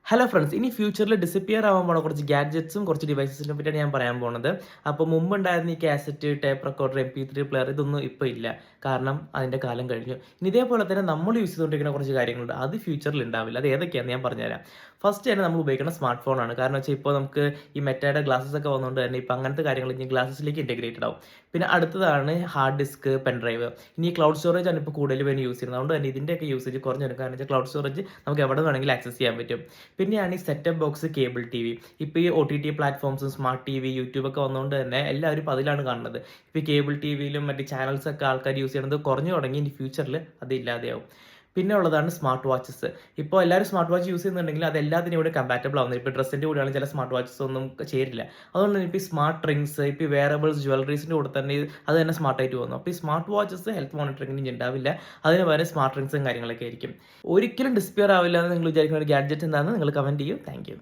Hello friends, ഇനി ഫ്യൂച്ചറിൽ disappear ആവാൻ പോണ കുറച്ച് ഗാഡ്ജറ്റ്സും കുറച്ച് ഡിവൈസസിനെ പറ്റിയാണ് ഞാൻ പറയാൻ പോകുന്നത്. അപ്പോൾ മുമ്പുണ്ടായിരുന്ന ഈ cassette, tape recorder, MP3 player ഇതൊന്നും ഇപ്പോൾ ഇല്ല. കാരണം അതിൻ്റെ കാലം കഴിഞ്ഞു. ഇനി ഇതേപോലെ തന്നെ നമ്മൾ യൂസ് ചെയ്തുകൊണ്ടിരിക്കുന്ന കുറച്ച് കാര്യങ്ങളുണ്ട്. അത് ഫ്യൂച്ചറിൽ ഉണ്ടാവില്ല. അത് ഏതൊക്കെയാണെന്ന് ഞാൻ പറഞ്ഞുതരാം. ഫസ്റ്റ് തന്നെ നമ്മൾ ഉപയോഗിക്കുന്ന സ്മാർട്ട് ഫോണാണ്. കാരണം വെച്ചാൽ ഇപ്പോൾ നമുക്ക് ഈ മെറ്റയുടെ ഗ്ലാസസ് ഒക്കെ വന്നുകൊണ്ട് തന്നെ ഇപ്പോൾ അങ്ങനത്തെ കാര്യങ്ങൾ ഇനി ഗ്ലാസസിലേക്ക് ഇൻറ്റഗ്രേറ്റഡ് ആവും. പിന്നെ അടുത്തതാണ് ഹാർഡ് ഡിസ്ക്, പെൻഡ്രൈവ്. ഇനി ക്ലൗഡ് സ്റ്റോറേജ് ആണ് ഇപ്പോൾ കൂടുതൽ പേര് യൂസ് ചെയ്യുന്നത്. അതുകൊണ്ട് തന്നെ ഇതിൻ്റെയൊക്കെ യൂസേജ് കുറഞ്ഞെടുക്കുക. കാരണം വെച്ചാൽ ക്ലൗഡ് സ്റ്റോറേജ് നമുക്ക് എവിടെ വേണമെങ്കിലും ആക്സസ് ചെയ്യാൻ പറ്റും. പിന്നെയാണ് ഈ സെറ്റപ്പ് ബോക്സ്, കേബിൾ TV. ഇപ്പോൾ ഈ OTT പ്ലാറ്റ്ഫോംസും സ്മാർട്ട് TV, യൂട്യൂബൊക്കെ വന്നതുകൊണ്ട് തന്നെ എല്ലാവരും ഇപ്പോൾ അതിലാണ് കാണുന്നത്. ഇപ്പോൾ ഈ കേബിൾ TVയിലും മറ്റ് ചാനൽസൊക്കെ ആൾക്കാർ യൂസ് ചെയ്യുന്നത് കുറഞ്ഞു തുടങ്ങി. ഇനി ഫ്യൂച്ചറിൽ അത് ഇല്ലാതെയാവും. പിന്നെ ഉള്ളതാണ് സ്മാർട്ട് വാച്ചസ്. ഇപ്പോൾ എല്ലാവരും സ്മാർട്ട് വാച്ച് യൂസ് ചെയ്യുന്നുണ്ടെങ്കിൽ അത് എല്ലാത്തിനും കൂടെ കമ്പാറ്റബിൾ ആവുന്നത്. ഇപ്പോൾ ഡ്രസ്സിൻ്റെ കൂടെയാണ് ചില സ്മാർട്ട് വാച്ചസ് ഒന്നും ചേരില്ല. അതുകൊണ്ട് തന്നെ ഇപ്പോൾ ഈ സ്മാർട്ട് റിങ്സ്, ഇപ്പോൾ ഈ വെയറബിൾസ്, ജ്വല്ലറീസിൻ്റെ കൂടെ തന്നെ അത് തന്നെ സ്മാർട്ടായിട്ട് പോകുന്നു. അപ്പോൾ ഈ സ്മാർട്ട് വാച്ചസ് ഹെൽത്ത് മോണിറ്ററിംഗിന് ഉണ്ടാവില്ല. അതിന് പകരം സ്മാർട്ട് റിങ്സും കാര്യങ്ങളൊക്കെ ആയിരിക്കും. ഒരിക്കലും ഡിസ്പെയർ ആവില്ല എന്ന് നിങ്ങൾ വിചാരിക്കുന്ന ഒരു ഗാഡ്ജറ്റ് എന്താണെന്ന് നിങ്ങൾ കമൻറ്റ് ചെയ്യൂ. Thank you.